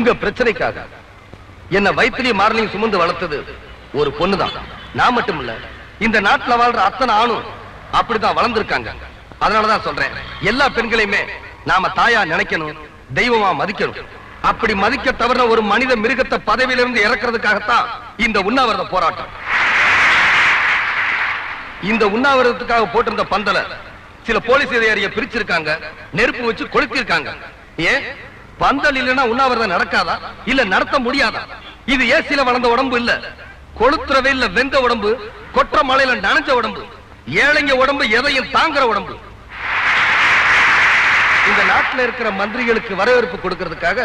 உங்க பிரச்சனைக்காக என்ன வயிற்றுலயும் மாறலையும் சுமந்து வளர்த்தது ஒரு பொண்ணுதான். நான் மட்டும் இல்ல, இந்த நாட்டுல வாழ்ற அத்தனை ஆணும் அப்படிதான் வளர்ந்திருக்காங்க. அதனாலதான் சொல்றேன், எல்லா பெண்களையுமே நாம தாயா நினைக்கணும், தெய்வமா மதிக்கணும். அப்படி மதிக்க தவிர ஒரு மனித மிருகத்தை பதவியிலிருந்து இறக்கிறதுக்காகத்தான் இந்த உண்ணாவிரத போராட்டம். இந்த உண்ணாவிரதத்துக்காக போட்டிருந்த பந்தல சில போலீஸ் அதிகாரிய பிரிச்சிருக்காங்க, நெருப்பு வச்சு கொளுத்திருக்காங்க. ஏன் பந்தல் இல்லைன்னா உண்ணாவிரதம் நடக்காதா? இல்ல நடத்த முடியாதா? இது ஏசில வளர்ந்த உடம்பு இல்ல, கொளுத்துற வெயில்ல வெந்த உடம்பு, கொற்ற மலையில நனைஞ்ச உடம்பு, ஏழைங்க உடம்பு எதையும் தாங்குற உடம்பு. இந்த நாட்டில் இருக்கிற மந்திரிகளுக்கு வரவேற்பு கொடுக்கிறதுக்காக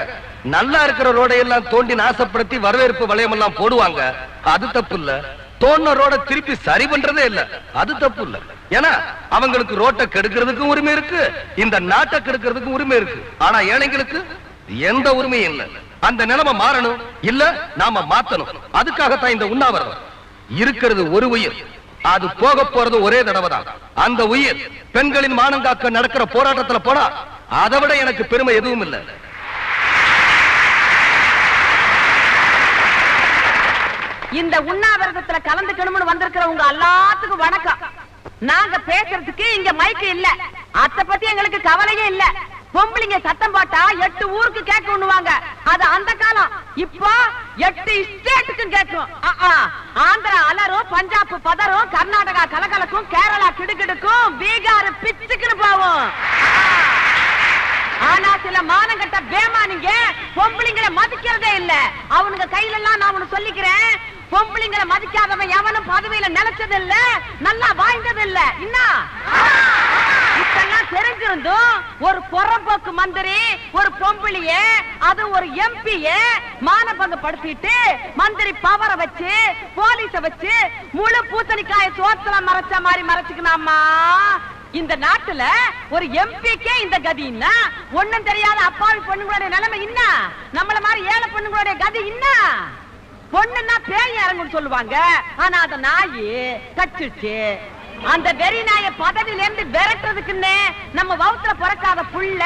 நல்லா இருக்கிற ரோடையெல்லாம் தோண்டி நாசப்படுத்தி வரவேற்பு வளையம் எல்லாம் போடுவாங்க. அது தப்பு இல்ல. தோண்ட ரோட திருப்பி சரி பண்றதே இல்ல, அது தப்பு இல்ல. ஏன்னா அவங்களுக்கு ரோட்டை கெடுக்கிறதுக்கும் உரிமை இருக்கு, இந்த நாட்டை கெடுக்கிறதுக்கும் உரிமை இருக்கு. ஆனா ஏழைங்களுக்கு எந்த உரிமையும் இல்ல. அந்த நிலைமை மாறணும், இல்ல நாம மாத்தணும். அதுக்காகத்தான் இந்த உண்ணாவிரதம். இருக்கிறது ஒரு உயிர், அது போக போறது ஒரே தடவை தான். அந்த உயிர் பெண்களின் மானங்காக்க நடக்கிற போராட்டத்துல போனா அதை விட எனக்கு பெருமை எதுவும் இல்லை. இந்த உண்ணாவிரதத்துல கலந்துக்கணும்னு வந்திருக்கிற உங்க எல்லாத்துக்கும் வணக்கம். நாங்க பேசுறதுக்கு இங்க மைக்கு இல்ல, அத பத்தி எங்களுக்கு கவலையே இல்ல. பொம்பளைங்க சத்தம் போட்டா 8 ஊருக்கு கேட்கணுவாங்க, அது அந்த காலம். இப்போ 8 ஸ்டேட்டுக்கும் கேட்கும். ஆந்திரா அலரும், பஞ்சாப் பதரும், கர்நாடகா கலகலக்கும், கேரளா கிடுகிடுக்கும், பீகார் பிச்சுக்குன்னு போவோம். ஆனா சில மானங்கட்ட பேமானிங்க பொம்பளைங்களை மதிக்கிறதே இல்ல. அவனுங்க கையில எல்லாம் நான் ஒண்ணு சொல்லிக்கிறேன், பொம்பளைங்களை மதிக்காதவன் எவனும் பதவியில நிலைச்சது இல்ல, நல்லா வாழ்ந்தது இல்ல. இப்பெல்லாம் தெரிஞ்சிருந்தும் ஒரு புறம்போக்கு மந்திரி ஒரு பொம்பளைய, அது ஒரு எம்பிய மானபங்கப்படுத்திட்டு மந்திரி பவரை வச்சு போலீஸ வச்சு முழு பூசணிக்காய சோத்துல மறைச்ச மாதிரி மறைச்சுக்கலாமா? இந்த நாட்டுல ஒரு எம்பிக்கே இந்த கதின்னா ஒண்ணும் தெரியாத அப்பாவி பொண்ணுங்களுடைய நிலைமை என்ன? நம்மள மாதிரி ஏழை பொண்ணுங்களுடைய கதி என்ன? பொண்ணுன்னா பேய் இறங்குன்னு சொல்லுவாங்க, ஆனா அந்த நாய் கச்சிச்சு. அந்த வெறி நாய பதவியில இருந்து விரட்டுறதுக்குன்னு நம்ம வவுத்துல பிறக்காத புள்ள,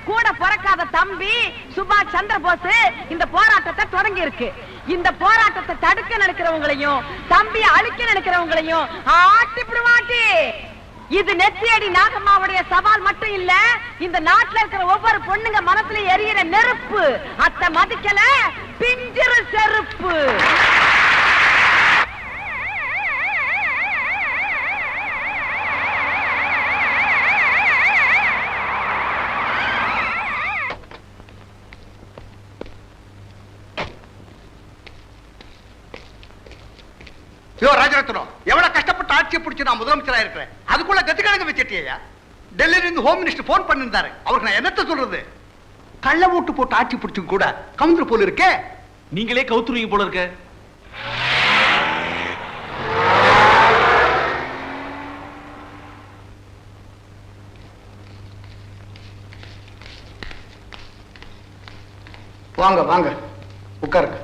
கூட பிறக்காத தம்பி சுபாஷ் சந்திர போஸ் இந்த போராட்டத்தை தொடங்கி இருக்கு. இந்த போராட்டத்தை தடுக்க நினைக்கிறவங்களையும் தம்பியை அழிக்க நினைக்கிறவங்களையும் ஆட்டிப்பிடுவாட்டி. இது நெத்தியடி நாகம்மாவுடைய சவால் மட்டும் இல்ல, இந்த நாட்டுல இருக்கிற ஒவ்வொரு பொண்ணுங்க மனசுல எரியிற நெருப்பு. அத்த மதிக்கல பிஞ்சிரு செருப்பு. ராஜரத்னம், எவ்வளவு கஷ்டப்பட்டு ஆட்சியை பிடிச்சு நான் முதலமைச்சரா இருக்கிறேன், அதுக்குள்ள கத்துக்கணக்கு வச்சிட்டியா? டெல்லியில இருந்து ஹோம் மினிஸ்டர் போன் பண்ணிருந்தாரு, அவருக்கு நான் என்னத்த சொல்றது? கள்ள ஓட்டு போட்டு ஆட்சி பிடிச்சு கூட கவுந்தர் போல இருக்கே. நீங்களே கவுத்துருவீங்க போல இருக்க. வாங்க வாங்க உட்காருங்க.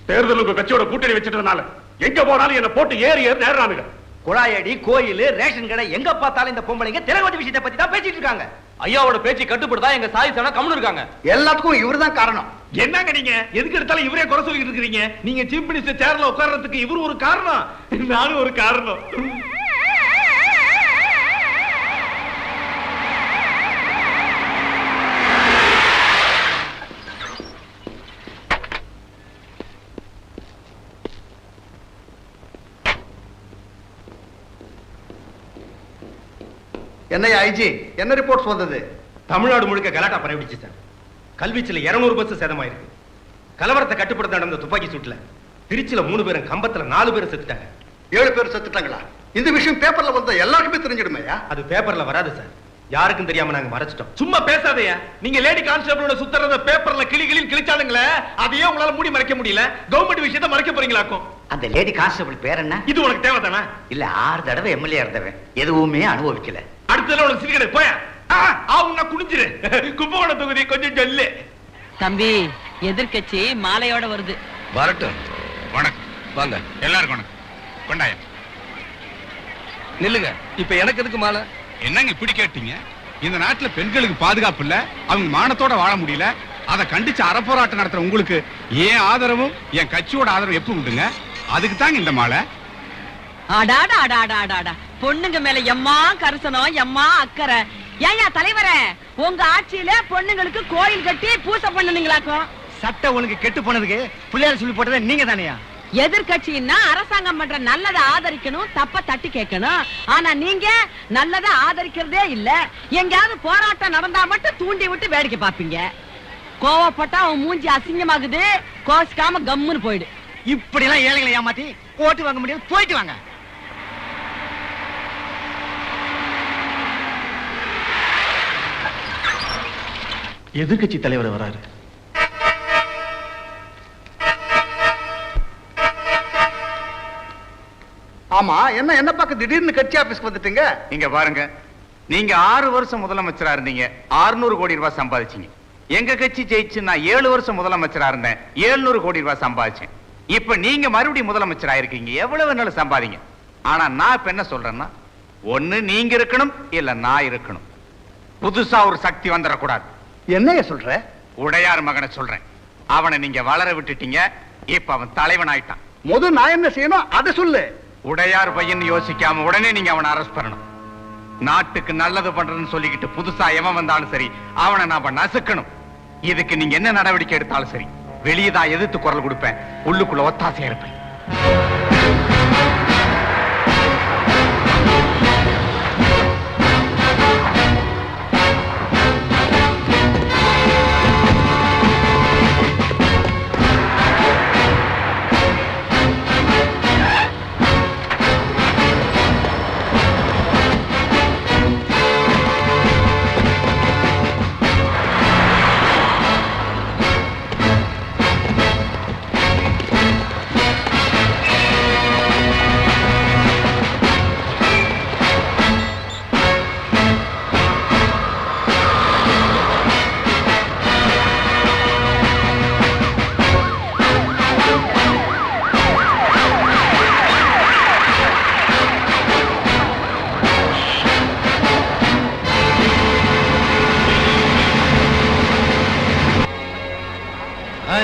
தேர்தலுக்கு கட்சியோட கூட்டணி வச்சிட்டதுனால எங்க போனாலும் என்ன போட்டு ஏறி நேர்றானுங்க. குழாயடி, கோயில், ரேஷன் கடை, எங்க பார்த்தாலும் இந்த பொம்பளைங்க திலகவதி விஷயத்தை பத்தி தான் பேசிட்டு இருக்காங்க. ஐயாவோட பேச்சு கட்டுப்படுதா எங்க சாய் சனா கம்முன்னு இருக்காங்க. எல்லாத்துக்கும் இவர்தான் காரணம். என்னங்க நீங்க எதுக்கு எடுத்தாலும் இவரே குறை சொல்லிட்டு இருக்கீங்க? நீங்க சீஃப் மினிஸ்டர் சேர்ல உட்கார்றதுக்கு இவரு ஒரு காரணம், நானும் ஒரு காரணம். என்ன ஐஜி, என்ன ரிப்போர்ட்ஸ் வந்தது? தமிழ்நாடு முழுக்க கலாட்டா பரவிடுச்சு சார். கல்வீச்சுல 200 பஸ் சேதமாயிருக்கு. கலவரத்தை கட்டுப்படுத்த நடந்த துப்பாக்கி சூட்ல திருச்சியில 3 பேரும், கம்பத்துல 4 பேரும் செத்துட்டாங்க. 7 பேர் செத்துட்டாங்களா? இந்த விஷயம் பேப்பர்ல வந்தா எல்லாருக்குமே தெரிஞ்சிடுமையா? அது பேப்பர்ல வராது சார், யாருக்கும் தெரியாம நாங்க மறைச்சிட்டோம். சும்மா பேசாதயா. நீங்க லேடி கான்ஸ்டபிளோட சுத்தறத பேப்பர்ல கிளிகளில் கிழிச்சானுங்களே, அதையே உங்களால மூடி மறைக்க முடியல. கவர்மெண்ட் விஷயத்தை மறைக்க போறீங்களாக்கும். அந்த லேடி கான்ஸ்டபிள் பேர் என்ன? இது உனக்கு தேவைதானே? இல்ல 6 தடவை எம்எல்ஏ இருந்தவன், எதுவுமே அனுபவிக்கல. அடுத்ததுல உனக்கு சிரிக்கடை போயா ஆவுன்னா குடிஞ்சிரு. கும்பகோணம் தொகுதி கொஞ்சம் சொல்லு. தம்பி, எதிர்கட்சி மாலையோட வருது. வரட்டும். வணக்கம். வாங்க எல்லாருக்கும் வணக்கம். கொண்டாயம் நில்லுங்க. இப்ப எனக்கு எதுக்கு மாலை? என்னங்க இப்படி கேட்டீங்க? இந்த நாட்டுல பெண்களுக்கு பாதுகாப்பு இல்ல, அவங்க மானத்தோட வாழ முடியல, அதை கண்டிச்சு அறப்போராட்டம் நடத்துற உங்களுக்கு ஏன் ஆதரவும் என் கட்சியோட ஆதரவு எப்ப உண்டுங்க? அதுக்கு தாங்க இந்த மாலை. அடாடா அடாடா அடாடா, பொண்ணுங்க மேல எம்மா கரிசனம், எம்மா அக்கறை. ஏயா தலைவரே, உங்க ஆட்சியில பொண்ணுங்களுக்கு கோயில் கட்டி பூசை பண்ணுனீங்களாக்கும். சட்ட ஒழுங்கு கெட்டு போனதுக்கு பிள்ளையார் சொல்லி போட்டதே நீங்க தானையா? எதிர்கட்சின்னா அரசாங்கம் பண்ற நல்லதை ஆதரிக்கணும், தப்ப தட்டி கேட்கணும். ஆனா நீங்க நல்லதை ஆதரிக்கிறதே இல்ல. எங்கயாவது போராட்டம் நடந்தா மட்டும் தூண்டி விட்டு வேடிக்கை பாப்பீங்க. கோவப்பட்டா அவன் மூஞ்சி அசிங்கமாகுது, கோசிக்காம கம்முன்னு போயிடு. இப்படி எல்லாம் ஏழைகளை ஏமாத்தி ஓட்டு வாங்க முடியாது, போயிட்டு வாங்க. எதிர்கட்சி தலைவர் வராரு. ஆமா, என்ன பார்க்க திடீர்னு கட்சி ஆபீஸ்க்கு வந்துட்டீங்க? இங்க பாருங்க, நீங்க 6 வருஷம் முதலமைச்சரா இருந்தீங்க, 600 கோடி ரூபாய் சம்பாதிச்சீங்க. எங்க கட்சி ஜெயிச்சு நான் 7 வருஷம் முதலமைச்சரா இருந்தேன், 700 கோடி ரூபாய் சம்பாதிச்சேன். இப்ப நீங்க மறுபடியும் முதலமைச்சரா இருக்கீங்க, எவ்வளவு வேணாலும் சம்பாதிங்க. ஆனா நான் இப்ப என்ன சொல்றேன்னா, ஒண்ணு நீங்க இருக்கணும், இல்ல நான் இருக்கணும். புதுசா ஒரு சக்தி வந்துடக்கூடாது. என்னைய சொல்ற? உடையார் மகனை சொல்றேன். அவனை நீங்க வளர விட்டுட்டீங்க, இப்ப அவன் தலைவன் ஆயிட்டான். முதல் நான் என்ன செய்யணும் அதை சொல்லு. உடையார் பையன் யோசிக்காம உடனே நீங்க அவனை அரெஸ்ட் பண்ணணும். நாட்டுக்கு நல்லது பண்றதுன்னு சொல்லிக்கிட்டு புதுசா எவன் வந்தாலும் சரி, அவனை நாம நசுக்கணும். இதுக்கு நீங்க என்ன நடவடிக்கை எடுத்தாலும் சரி, வெளியே தான் எதிர்த்து குரல் கொடுப்பேன், உள்ளுக்குள்ள ஒத்தாசையா இருப்பேன்.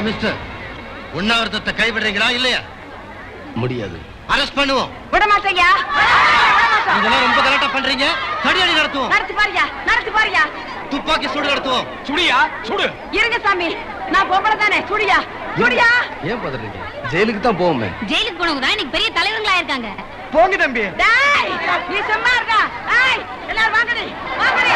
மிஸ்டர், உண்ணாவிரதத்தை கைவிடுறீங்களா இல்லையா? முடியாது. அரெஸ்ட் பண்ணுவோம். விட மாட்டேங்க. இதெல்லாம் ரொம்ப கலாட்டா பண்றீங்க. தடியடி நடத்துவோம். நடத்தி பாருயா, நடத்தி பாருயா. துப்பாக்கி சூடு நடத்துவோம். சுடியா சுடு. இருங்க சாமி, நான் பொம்பளை தானே. சுடியா சுடியா. ஏன் பதறீங்க? ஜெயிலுக்கு தான் போவோமே. ஜெயிலுக்கு போனவங்க தான் இன்னைக்கு பெரிய தலைவர்களா இருக்காங்க. போங்க தம்பி. டேய், நீ சும்மா இருக்கா? ஏய், எல்லாரும் வாங்கடி, வாங்கடி.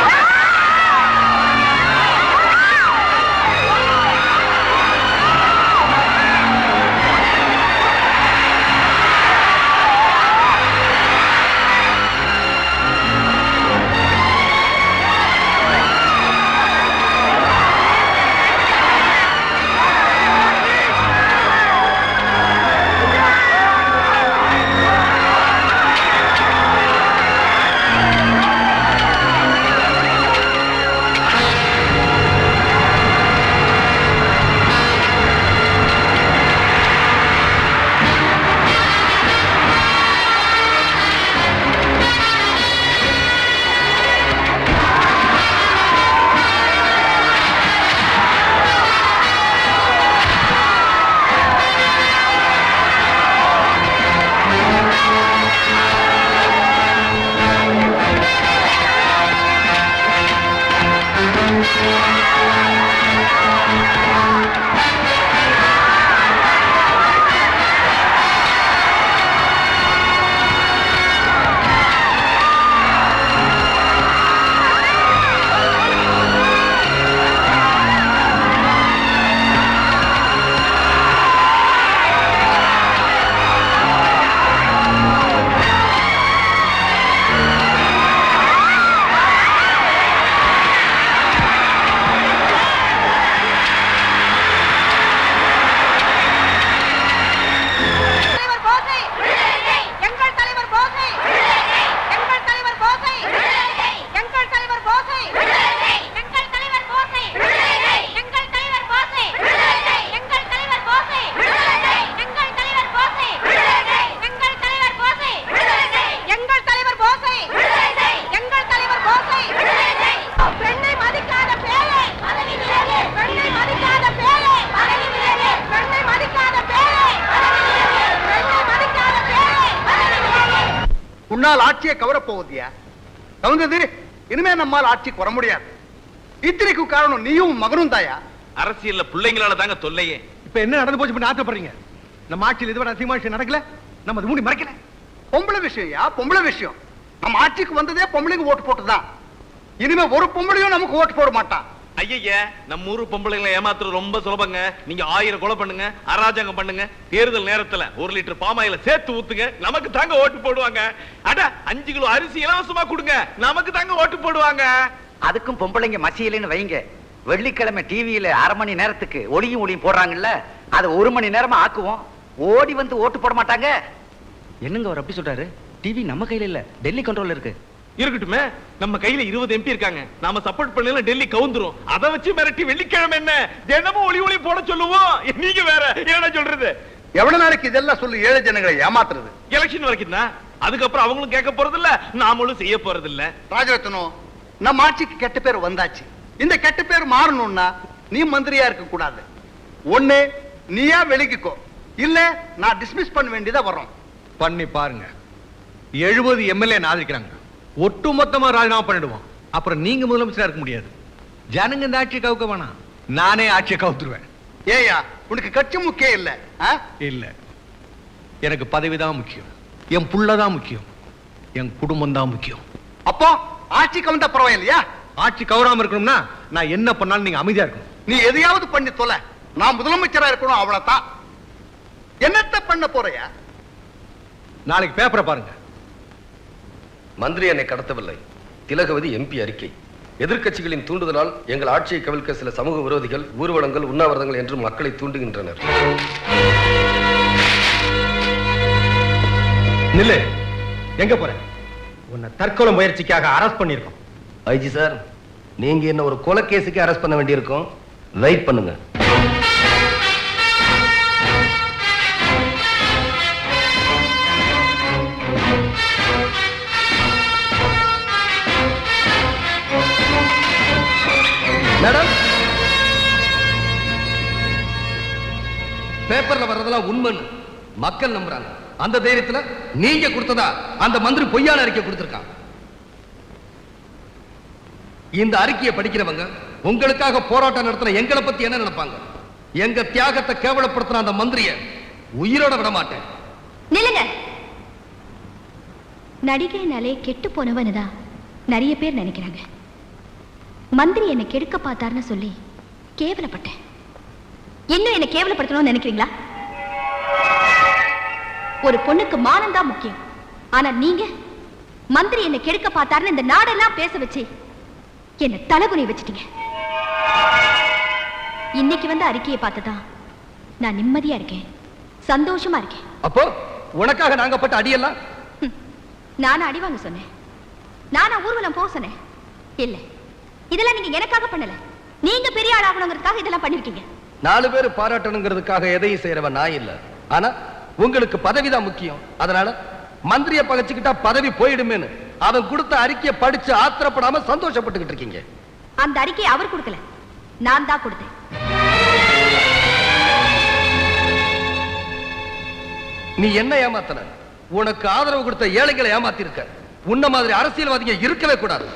உன்னால் ஆட்சியை கவரப் போவதியா? கவுந்தது, இனிமே நம்மால் ஆட்சிக்கு வர முடியாது. இத்தனைக்கு காரணம் நீயும் மகனும் தாயா. அரசியல்ல பிள்ளைங்களால தாங்க தொல்லையே. இப்ப என்ன நடந்து போச்சு ஆசைப்படுறீங்க? நம்ம ஆட்சியில் இதுவரை அதிகமா விஷயம் நடக்கல, நம்ம அது மூடி மறைக்கல. பொம்பளை விஷயம்யா, பொம்பளை விஷயம். நம்ம ஆட்சிக்கு வந்ததே பொம்பளைங்க ஓட்டு போட்டுதான். இனிமே ஒரு பொம்பளையும் நமக்கு ஓட்டு போட மாட்டான். ஐயா, நம்ம ஊரு பொம்பளைங்களை ஏமாத்துறது ரொம்ப சுலபங்க. நீங்க 1000 கொலை பண்ணுங்க, அராஜகம் பண்ணுங்க, தேர்தல் நேரத்துல 1 லிட்டர் பாமாயில சேர்த்து ஊத்துங்க, நமக்கு தாங்க ஓட்டு போடுவாங்க. அட 5 கிலோ அரிசி இலவசமா கொடுங்க, நமக்கு தாங்க ஓட்டு போடுவாங்க. அதுக்கும் பொம்பளைங்க மசியலைன்னு வைங்க. வெள்ளிக்கிழமை டிவியில 1/2 மணி நேரத்துக்கு ஒளியும் போடுறாங்கல்ல, அதை 1 மணி நேரமா ஆக்குவோம். ஓடி வந்து ஓட்டு போட மாட்டாங்க. என்னங்க அவர் அப்படி சொல்றாரு? டிவி நம்ம கையில இல்ல, டெல்லி கண்ட்ரோல்ல இருக்கு. இருக்கட்டுமே, நம்ம கையில 20 MP இருக்காங்க. நாம சப்போர்ட் பண்ணல டெல்லி கவுந்துரும். அதை வச்சு மிரட்டி வெள்ளிக்கிழமை என்ன தினமும் ஒளி போட சொல்லுவோம். நீங்க வேற என்ன சொல்றது? எவ்வளவு நாளைக்கு இதெல்லாம் சொல்லி ஏழை ஜனங்களை ஏமாத்துறது? எலெக்ஷன் வரைக்கும் தான். அதுக்கப்புறம் அவங்களும் கேட்க போறது இல்ல, நாமளும் செய்ய போறது இல்ல. ராஜரத்னம், நம்ம ஆட்சிக்கு கெட்ட பேர் வந்தாச்சு. இந்த கெட்ட பேர் மாறணும்னா நீ மந்திரியா இருக்க கூடாது. ஒண்ணு நீயா வெளிக்கோ, இல்ல நான் டிஸ்மிஸ் பண்ண வேண்டியதா வரோம். பண்ணி பாருங்க. 70 MLA ஆதரிக்கிறாங்க. ஒட்டுமொத்தமா ராஜினாமா பண்ணிடுவோம். அப்புறம் நீங்க முதலமைச்சரா இருக்க முடியாது. ஜனங்க இந்த ஆட்சியை கவுக்க வேணாம், நானே ஆட்சியை கவுத்துருவேன். ஏயா, உனக்கு கட்சி முக்கியம் இல்ல? இல்ல, எனக்கு பதவிதான் முக்கியம், என் புள்ளதான் முக்கியம், என் குடும்பம் தான் முக்கியம். அப்போ ஆட்சிக்கு வந்தா பரவாயில்லையா? ஆட்சி கவராம இருக்கணும்னா நான் என்ன பண்ணாலும் நீங்க அமைதியா இருக்கணும். நீ எதையாவது பண்ணி தொலை, நான் முதலமைச்சரா இருக்கணும், அவ்வளவுதான். என்னத்த பண்ண போறியா? நாளைக்கு பேப்பரை பாருங்க. மந்திரி என்னை கடத்தவில்லை. திலகவதி MP அறிக்கை. எதிர்க்கட்சிகளின் தூண்டுதலால் எங்கள் ஆட்சியை கவிழ்க்க சில சமூக விரோதிகள் ஊர்வலங்கள், உண்ணாவிரதங்கள் என்று மக்களை தூண்டுகின்றனர். நில்லு, எங்க போற? உன்னை தற்கொலை முயற்சிக்காக அரெஸ்ட் பண்ணிருக்கோம். ஐஜி சார், நீங்க என்ன ஒரு கொலை கேஸுக்கு அரெஸ்ட் பண்ண வேண்டியிருக்கும். வெயிட் பண்ணுங்க. மேடம், பேப்பர்ல வர்றதெல்லாம் உண்மைன்னு மக்கள் நம்புறாங்க. அந்த தைரியத்துல நீங்க கொடுத்ததா அந்த மந்திரி பொய்யான அறிக்கை கொடுத்திருக்காங்க. இந்த அறிக்கையை படிக்கிறவங்க உங்களுக்காக போராட்டம் நடத்தின எங்களை பத்தி என்ன நினைப்பாங்க? எங்க தியாகத்தை கேவலப்படுத்தின அந்த மந்திரிய உயிரோட விட மாட்டேன். நில்லுங்க. நடிகைனாலே கெட்டு போனவனுதான் நிறைய பேர் நினைக்கிறாங்க. மந்திரி என்னை கெடுக்க பார்த்தாருன்னு சொல்லி கேவலப்பட்டேன். இன்னும் என்ன கேவலப்படுத்தணும்னு நினைக்கிறீங்களா? ஒரு பொண்ணுக்கு மானம் தான் முக்கியம். ஆனா நீங்க மந்திரி என்னை கெடுக்க பார்த்தாருன்னு இந்த நாடெல்லாம் பேச வச்சு என்ன தலைகுனி வச்சிட்டீங்க. இன்னைக்கு வந்து அறிக்கையை பார்த்துதான் நான் நிம்மதியா இருக்கேன், சந்தோஷமா இருக்கேன். அப்போ உனக்காக நாங்க பட்ட அடியெல்லாம் நானும் அடி வாங்க சொன்னேன், நானும் ஊர்வலம் போக சொன்னேன். இல்ல, இதெல்லாம் நீங்க எனக்காக பண்ணல, நீங்க பெரிய ஆள் ஆகணுங்கிறதுக்காக இதெல்லாம் பண்ணிருக்கீங்க. 4 பேர் பாராட்டணுங்கிறதுக்காக எதையும் செய்யறவன் நான் இல்ல. ஆனா உங்களுக்கு பதவிதான் முக்கியம். அதனால மந்திரிய பகச்சுக்கிட்டா பதவி போயிடுமேன்னு அவன் கொடுத்த அறிக்கையை படிச்சு ஆத்திரப்படாம சந்தோஷப்பட்டுக்கிட்டு இருக்கீங்க. அந்த அறிக்கையை அவர் கொடுக்கல, நான் தான் கொடுத்தேன். நீ என்ன ஏமாத்தன? உனக்கு ஆதரவு கொடுத்த ஏழைகளை ஏமாத்தி இருக்க. உன்ன மாதிரி அரசியல்வாதிங்க இருக்கவே கூடாது.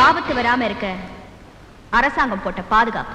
ஆபத்து வராம இருக்க அரசாங்கம் போட்ட பாதுகாப்பு.